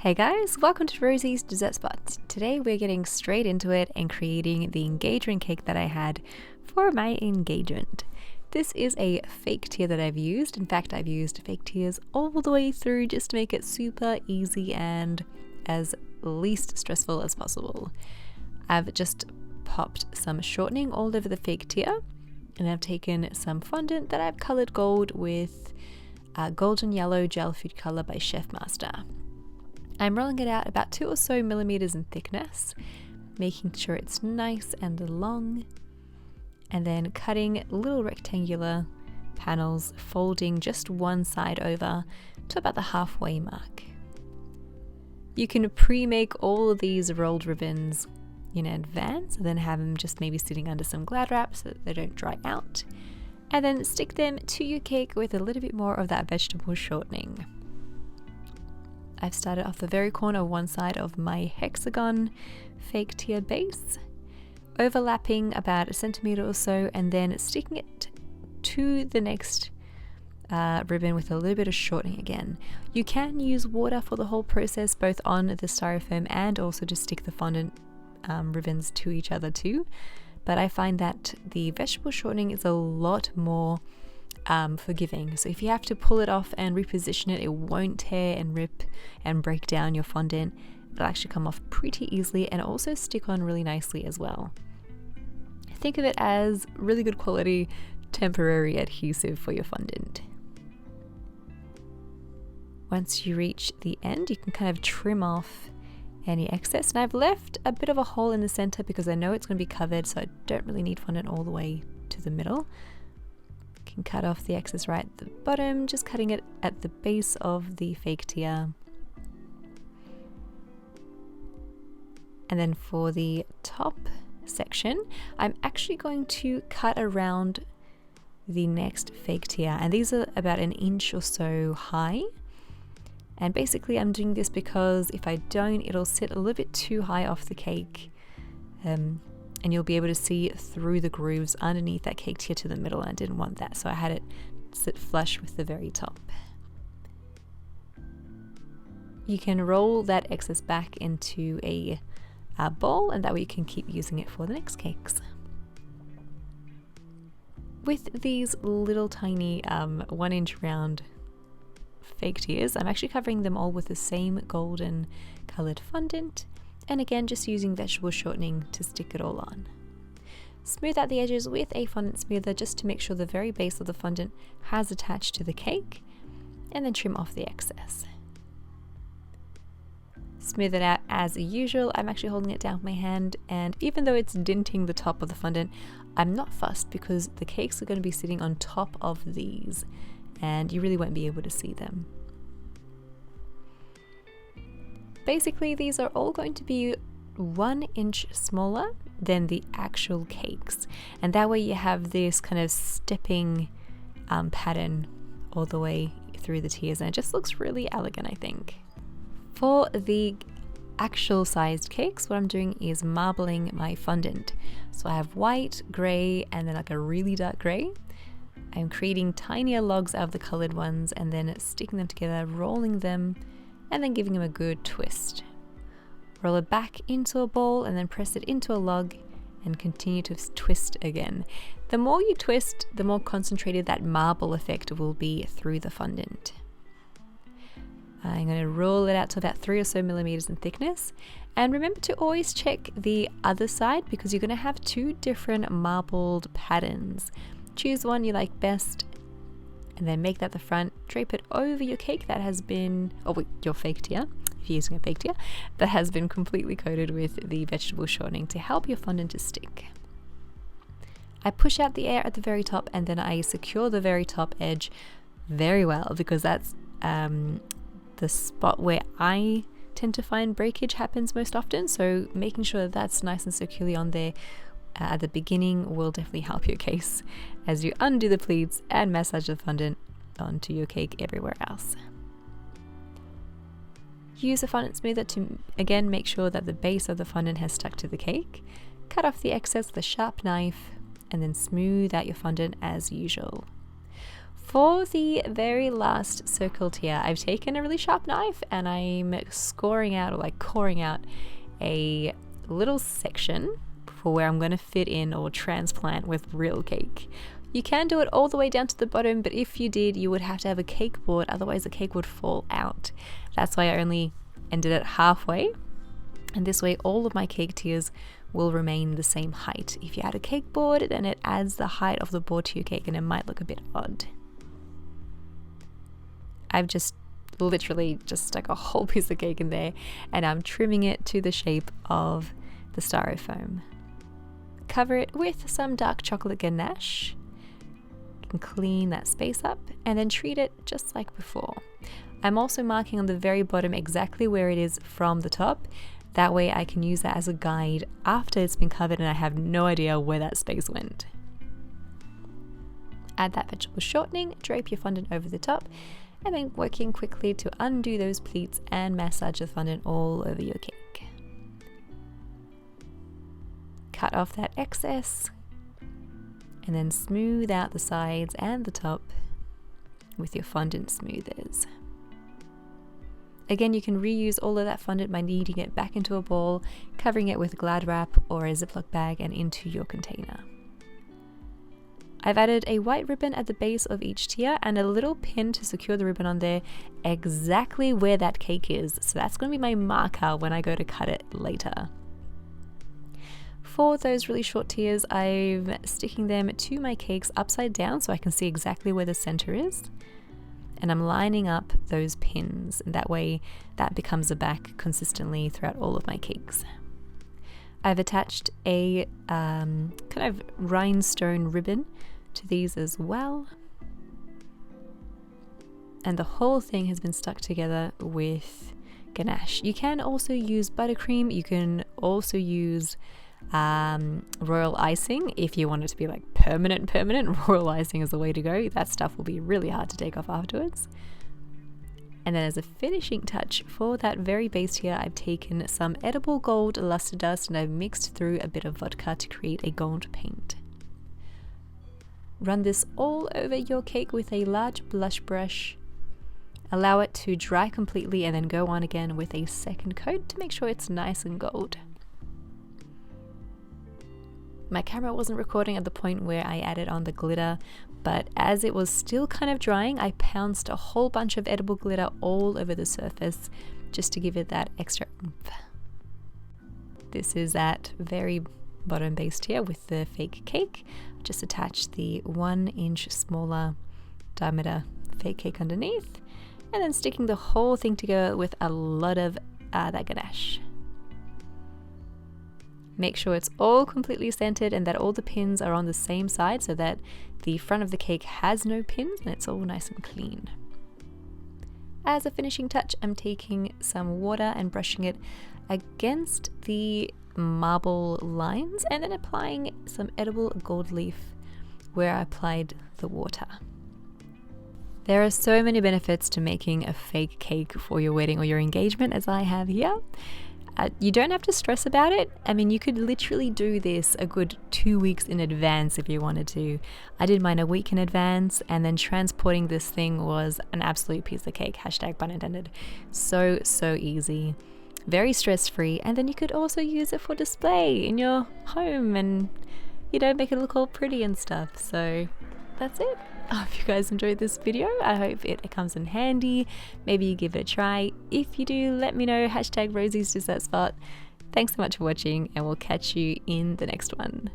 Hey guys, welcome to Rosie's Dessert Spot. Today we're getting straight into it and creating the engagement cake that I had for my engagement. This is a fake tier that I've used. In fact, I've used fake tiers all the way through just to make it super easy and as least stressful as possible. I've just popped some shortening all over the fake tier, and I've taken some fondant that I've colored gold with golden yellow gel food color by Chef Master. I'm rolling it out about 2 or so millimeters in thickness, making sure it's nice and long, and then cutting little rectangular panels, folding just one side over to about the halfway mark. You can pre-make all of these rolled ribbons in advance and then have them just maybe sitting under some Glad wrap so that they don't dry out, and then stick them to your cake with a little bit more of that vegetable shortening. I've started off the very corner of one side of my hexagon fake tier base, overlapping about a centimeter or so, and then sticking it to the next ribbon with a little bit of shortening again. You can use water for the whole process, both on the styrofoam and also to stick the fondant ribbons to each other too, but I find that the vegetable shortening is a lot more forgiving. So if you have to pull it off and reposition it, it won't tear and rip and break down your fondant. It'll actually come off pretty easily and also stick on really nicely as well. Think of it as really good quality temporary adhesive for your fondant. Once you reach the end, you can kind of trim off any excess, and I've left a bit of a hole in the center because I know it's going to be covered, so I don't really need fondant all the way to the middle. Can cut off the excess right at the bottom, just cutting it at the base of the fake tier. And then for the top section, I'm actually going to cut around the next fake tier, and these are about 1 inch or so high. And basically I'm doing this because if I don't, it'll sit a little bit too high off the cake, and you'll be able to see through the grooves underneath that cake tier to the middle, and I didn't want that, so I had it sit flush with the very top. You can roll that excess back into a bowl, and that way you can keep using it for the next cakes. With these little tiny 1 inch round fake tiers, I'm actually covering them all with the same golden colored fondant, and again just using vegetable shortening to stick it all on. Smooth out the edges with a fondant smoother just to make sure the very base of the fondant has attached to the cake, and then trim off the excess. Smooth it out as usual. I'm actually holding it down with my hand, and even though it's denting the top of the fondant, I'm not fussed because the cakes are going to be sitting on top of these and you really won't be able to see them. Basically, these are all going to be 1 inch smaller than the actual cakes, and that way you have this kind of stepping pattern all the way through the tiers, and it just looks really elegant, I think. For the actual sized cakes, what I'm doing is marbling my fondant. So I have white, grey, and then like a really dark grey. I'm creating tinier logs out of the colored ones and then sticking them together, rolling them, and then giving them a good twist. Roll it back into a ball and then press it into a log and continue to twist again. The more you twist, the more concentrated that marble effect will be through the fondant. I'm going to roll it out to about 3 or so millimeters in thickness, and remember to always check the other side because you're going to have 2 different marbled patterns. Choose one you like best and then make that the front. Drape it over your cake that has been, your fake tier, if you're using a fake tier, that has been completely coated with the vegetable shortening to help your fondant to stick. I push out the air at the very top, and then I secure the very top edge very well because that's the spot where I tend to find breakage happens most often, so making sure that that's nice and securely on there at the beginning will definitely help your case as you undo the pleats and massage the fondant onto your cake everywhere else. Use a fondant smoother to again make sure that the base of the fondant has stuck to the cake. Cut off the excess with a sharp knife and then smooth out your fondant as usual. For the very last circle tier, I've taken a really sharp knife and I'm scoring out, or like coring out, a little section for where I'm going to fit in or transplant with real cake. You can do it all the way down to the bottom, but if you did, you would have to have a cake board, otherwise the cake would fall out. That's why I only ended it halfway, and this way all of my cake tiers will remain the same height. If you had a cake board, then it adds the height of the board to your cake and it might look a bit odd. I've just literally just stuck a whole piece of cake in there and I'm trimming it to the shape of the styrofoam. Cover it with some dark chocolate ganache. You can clean that space up and then treat it just like before. I'm also marking on the very bottom exactly where it is from the top. That way I can use that as a guide after it's been covered and I have no idea where that space went. Add that vegetable shortening, drape your fondant over the top, and then working quickly to undo those pleats and massage the fondant all over your cake. Cut off that excess and then smooth out the sides and the top with your fondant smoothers. Again, you can reuse all of that fondant by kneading it back into a ball, covering it with Glad wrap or a Ziploc bag and into your container. I've added a white ribbon at the base of each tier and a little pin to secure the ribbon on there exactly where that cake is. So that's going to be my marker when I go to cut it later. For those really short tiers, I'm sticking them to my cakes upside down so I can see exactly where the center is. And I'm lining up those pins, and that way that becomes a back consistently throughout all of my cakes. I've attached a kind of rhinestone ribbon to these as well. And the whole thing has been stuck together with ganache. You can also use buttercream. You can also use royal icing if you want it to be like permanent. Royal icing is the way to go. That stuff will be really hard to take off afterwards. And then as a finishing touch for that very base here, I've taken some edible gold luster dust and I've mixed through a bit of vodka to create a gold paint. Run this all over your cake with a large blush brush. Allow it to dry completely and then go on again with a second coat to make sure it's nice and gold. My camera wasn't recording at the point where I added on the glitter, but as it was still kind of drying, I pounced a whole bunch of edible glitter all over the surface just to give it that extra oomph. This is that very bottom base tier with the fake cake. Just attach the 1 inch smaller diameter fake cake underneath and then sticking the whole thing together with a lot of that ganache. Make sure it's all completely centered and that all the pins are on the same side so that the front of the cake has no pins and it's all nice and clean. As a finishing touch, I'm taking some water and brushing it against the marble lines and then applying some edible gold leaf where I applied the water. There are so many benefits to making a fake cake for your wedding or your engagement as I have here. You don't have to stress about it. I mean, you could literally do this a good 2 weeks in advance if you wanted to. I did mine a week in advance and then transporting this thing was an absolute piece of cake, #pun intended. So easy, very stress-free, and then you could also use it for display in your home and, you know, make it look all pretty and stuff. So that's it. I hope you guys enjoyed this video. I hope it comes in handy. Maybe you give it a try. If you do, let me know. #Rosie's Dessert Spot. Thanks so much for watching and we'll catch you in the next one.